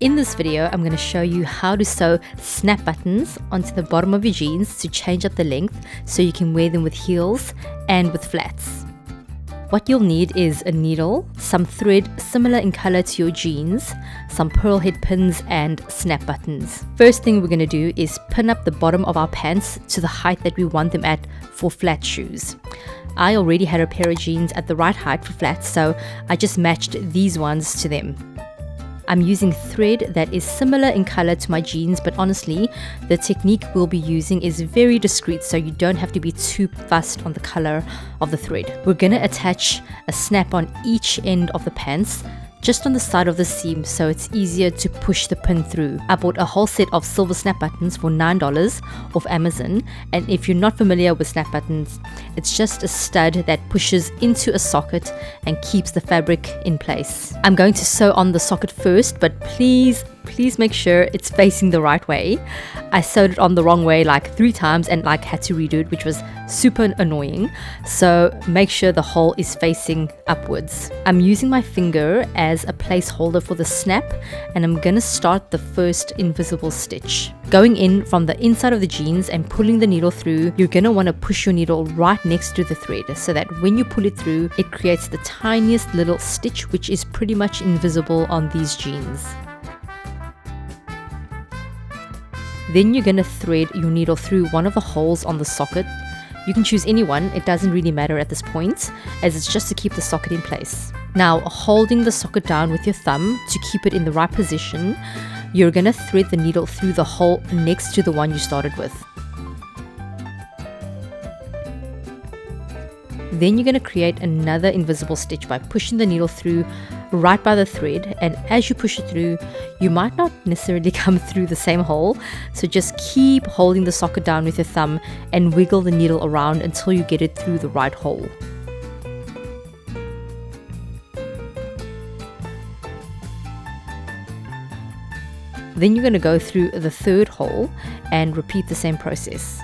In this video, I'm going to show you how to sew snap buttons onto the bottom of your jeans to change up the length so you can wear them with heels and with flats. What you'll need is a needle, some thread similar in color to your jeans, some pearl head pins and snap buttons. First thing we're going to do is pin up the bottom of our pants to the height that we want them at for flat shoes. I already had a pair of jeans at the right height for flats, so I just matched these ones to them. I'm using thread that is similar in color to my jeans, but honestly, the technique we'll be using is very discreet, so you don't have to be too fussed on the color of the thread. We're going to attach a snap on each end of the pants, just on the side of the seam, so it's easier to push the pin through. I bought a whole set of silver snap buttons for $9 off Amazon, and if you're not familiar with snap buttons, it's just a stud that pushes into a socket and keeps the fabric in place. I'm going to sew on the socket first, but please make sure it's facing the right way. I sewed it on the wrong way like 3 times and had to redo it, which was super annoying. So make sure the hole is facing upwards. I'm using my finger as a placeholder for the snap, and I'm gonna start the first invisible stitch. Going in from the inside of the jeans and pulling the needle through, you're gonna wanna push your needle right next to the thread so that when you pull it through, it creates the tiniest little stitch, which is pretty much invisible on these jeans. Then you're going to thread your needle through one of the holes on the socket. You can choose any one, it doesn't really matter at this point, as it's just to keep the socket in place. Now, holding the socket down with your thumb to keep it in the right position, you're going to thread the needle through the hole next to the one you started with. Then you're going to create another invisible stitch by pushing the needle through right by the thread, and as you push it through, you might not necessarily come through the same hole, so just keep holding the socket down with your thumb and wiggle the needle around until you get it through the right hole. Then you're going to go through the third hole and repeat the same process.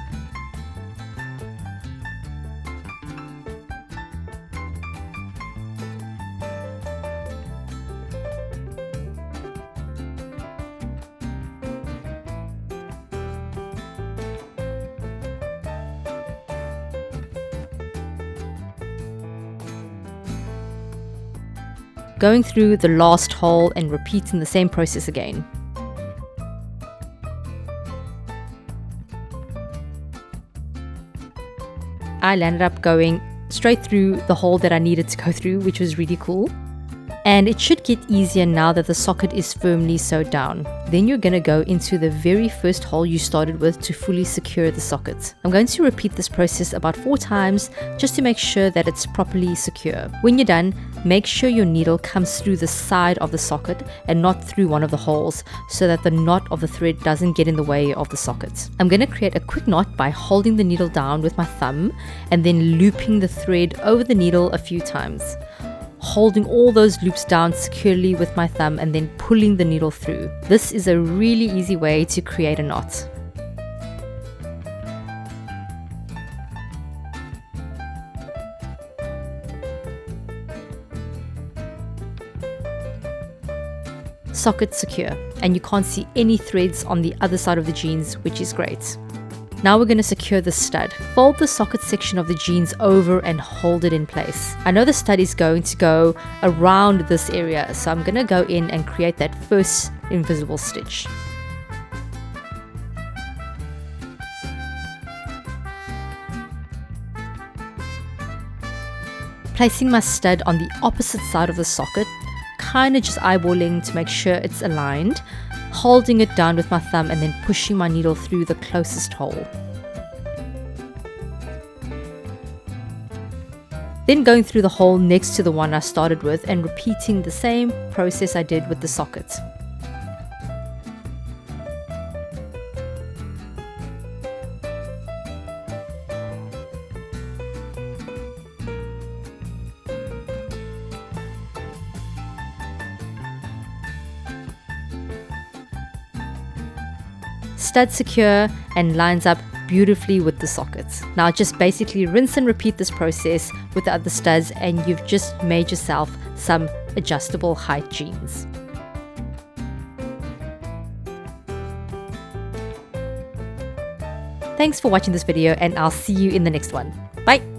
Going through the last hole and repeating the same process again. I landed up going straight through the hole that I needed to go through, which was really cool. And it should get easier now that the socket is firmly sewed down. Then you're going to go into the very first hole you started with to fully secure the socket. I'm going to repeat this process about 4 times just to make sure that it's properly secure. When you're done, make sure your needle comes through the side of the socket and not through one of the holes, so that the knot of the thread doesn't get in the way of the socket. I'm going to create a quick knot by holding the needle down with my thumb and then looping the thread over the needle a few times. Holding all those loops down securely with my thumb and then pulling the needle through. This is a really easy way to create a knot. Socket secure, and you can't see any threads on the other side of the jeans, which is great. Now we're going to secure the stud. Fold the socket section of the jeans over and hold it in place. I know the stud is going to go around this area, so I'm going to go in and create that first invisible stitch. Placing my stud on the opposite side of the socket, kind of just eyeballing to make sure it's aligned, holding it down with my thumb and then pushing my needle through the closest hole. Then going through the hole next to the one I started with and repeating the same process I did with the socket. Stud secure and lines up beautifully with the sockets. Now just basically rinse and repeat this process with the other studs and you've just made yourself some adjustable height jeans. Thanks for watching this video and I'll see you in the next one. Bye!